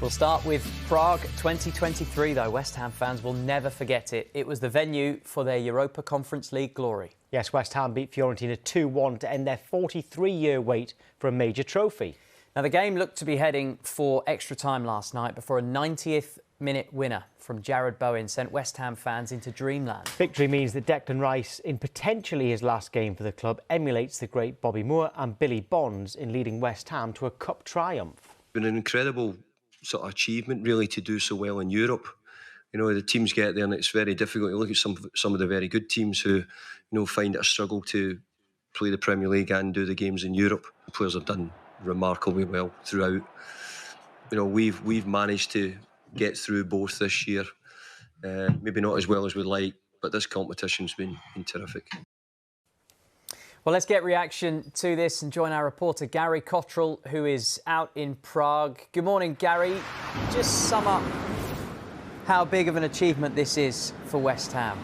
We'll start with Prague 2023, though. West Ham fans will never forget it. It was the venue for their Europa Conference League glory. Yes, West Ham beat Fiorentina 2-1 to end their 43-year wait for a major trophy. Now, the game looked to be heading for extra time last night before a 90th-minute winner from Jarrod Bowen sent West Ham fans into dreamland. Victory means that Declan Rice, in potentially his last game for the club, emulates the great Bobby Moore and Billy Bonds in leading West Ham to a cup triumph. It's been an incredible sort of achievement, really, to do so well in Europe. You know, the teams get there and it's very difficult. You look at some of the very good teams who, you know, find it a struggle to play the Premier League and do the games in Europe. The players have done remarkably well throughout. You know, we've managed to get through both this year. Maybe not as well as we'd like, but this competition's been terrific. Well, let's get reaction to this and join our reporter Gary Cottrell, who is out in Prague. Good morning, Gary. Just sum up how big of an achievement this is for West Ham.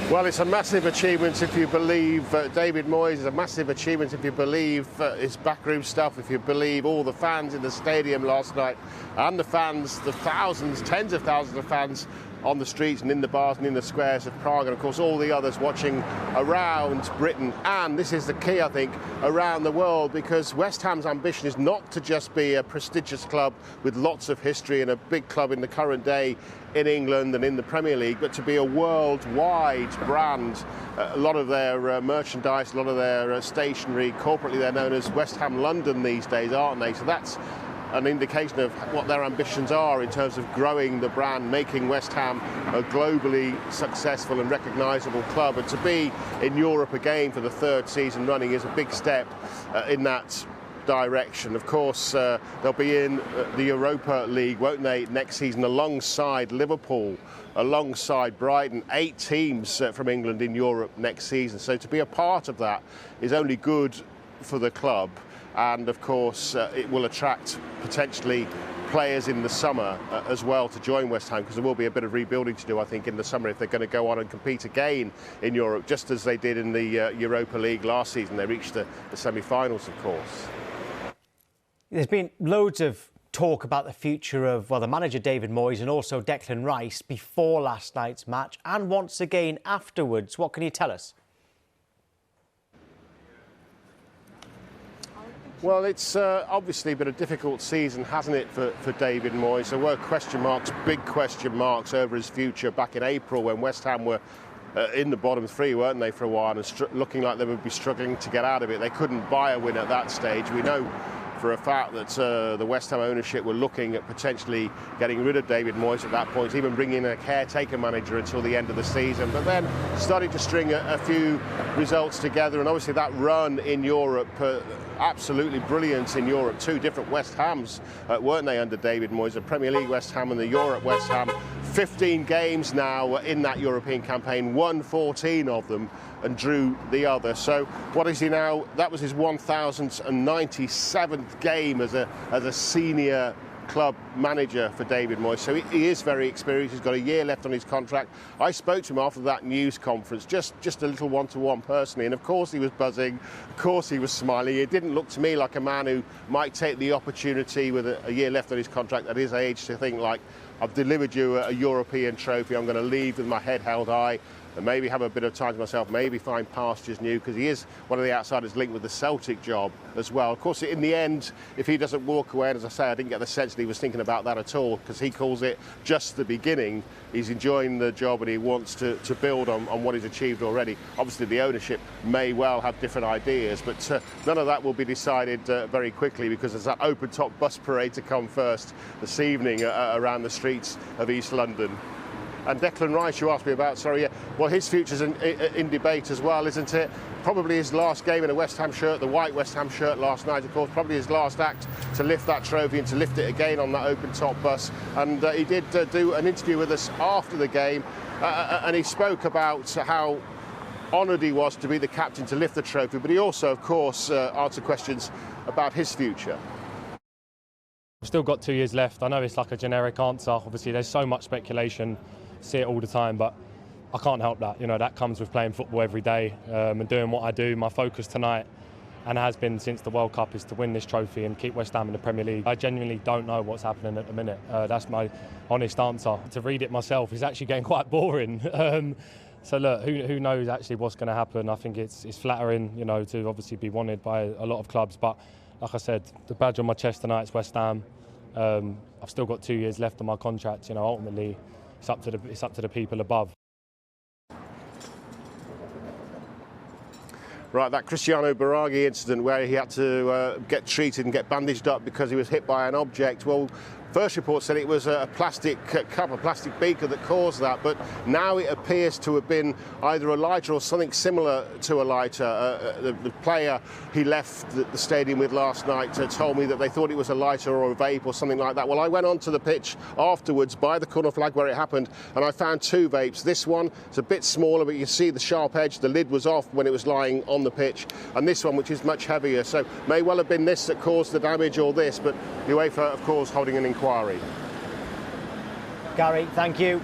Well, it's a massive achievement if you believe David Moyes. It's a massive achievement if you believe his backroom stuff, if you believe all the fans in the stadium last night and the fans, the thousands, tens of thousands of fans on the streets and in the bars and in the squares of Prague, and of course all the others watching around Britain, and this is the key, I think, around the world, because West Ham's ambition is not to just be a prestigious club with lots of history and a big club in the current day in England and in the Premier League, but to be a worldwide brand. A lot of their merchandise, a lot of their stationery, corporately they're known as West Ham London these days, aren't they? So that's an indication of what their ambitions are in terms of growing the brand, making West Ham a globally successful and recognisable club. And to be in Europe again for the third season running is a big step in that direction. Of course, they'll be in the Europa League, won't they, next season, alongside Liverpool, alongside Brighton. 8 teams from England in Europe next season. So to be a part of that is only good for the club. And of course, it will attract potentially players in the summer as well to join West Ham, because there will be a bit of rebuilding to do, I think, in the summer if they're going to go on and compete again in Europe, just as they did in the Europa League last season. They reached the semi-finals, of course. There's been loads of talk about the future of, well, the manager David Moyes and also Declan Rice before last night's match and once again afterwards. What can you tell us? Well, it's obviously been a difficult season, hasn't it, for David Moyes? There were question marks, big question marks over his future back in April when West Ham were in the bottom 3, weren't they, for a while, and looking like they would be struggling to get out of it. They couldn't buy a win at that stage. We know for a fact that the West Ham ownership were looking at potentially getting rid of David Moyes at that point, even bringing in a caretaker manager until the end of the season, but then starting to string a few results together. And obviously that run in Europe, absolutely brilliant in Europe. 2 different West Hams, weren't they, under David Moyes? The Premier League West Ham and the Europe West Ham. 15 games now in that European campaign, won 14 of them and drew the other. So what is he now? That was his 1097th game as a senior club manager for David Moyes. So he is very experienced. He's got a year left on his contract. I spoke to him after that news conference, just a little one-to-one personally, and of course he was buzzing, of course he was smiling. It didn't look to me like a man who might take the opportunity with a year left on his contract at his age to think like, I've delivered you a European trophy, I'm going to leave with my head held high and maybe have a bit of time to myself, maybe find pastures new, because he is one of the outsiders linked with the Celtic job as well. Of course, in the end, if he doesn't walk away, and as I say, I didn't get the sense that he was thinking about that at all, because he calls it just the beginning. He's enjoying the job and he wants to build on what he's achieved already. Obviously, the ownership may well have different ideas, but none of that will be decided very quickly, because there's that open-top bus parade to come first this evening around the streets of East London. And Declan Rice, you asked me about, sorry, yeah. Well, his future's in debate as well, isn't it? Probably his last game in a West Ham shirt, the white West Ham shirt last night, of course, probably his last act to lift that trophy and to lift it again on that open-top bus. And he did do an interview with us after the game, and he spoke about how honoured he was to be the captain to lift the trophy, but he also, of course, answered questions about his future. We've still got 2 years left. I know it's like a generic answer. Obviously, there's so much speculation, see it all the time, but I can't help that. You know, that comes with playing football every day and doing what I do. My focus tonight and has been since the World Cup, is to win this trophy and keep West Ham in the Premier League. I genuinely don't know what's happening at the minute. That's my honest answer. To read it myself is actually getting quite boring. So look, who knows actually what's going to happen. I think it's flattering, you know, to obviously be wanted by a lot of clubs. But like I said, the badge on my chest tonight is West Ham. I've still got 2 years left on my contract. You know, ultimately, it's up to the people above. Right, that Cristiano Baraghi incident where he had to get treated and get bandaged up because he was hit by an object. Well, first report said it was a plastic cup, a plastic beaker that caused that, but now it appears to have been either a lighter or something similar to a lighter. The player he left the stadium with last night told me that they thought it was a lighter or a vape or something like that. Well, I went onto the pitch afterwards by the corner flag where it happened, and I found 2 vapes. This one is a bit smaller, but you see the sharp edge. The lid was off when it was lying on the pitch, and this one, which is much heavier. So may well have been this that caused the damage or this, but UEFA, of course, holding an inquiry. Gary, thank you.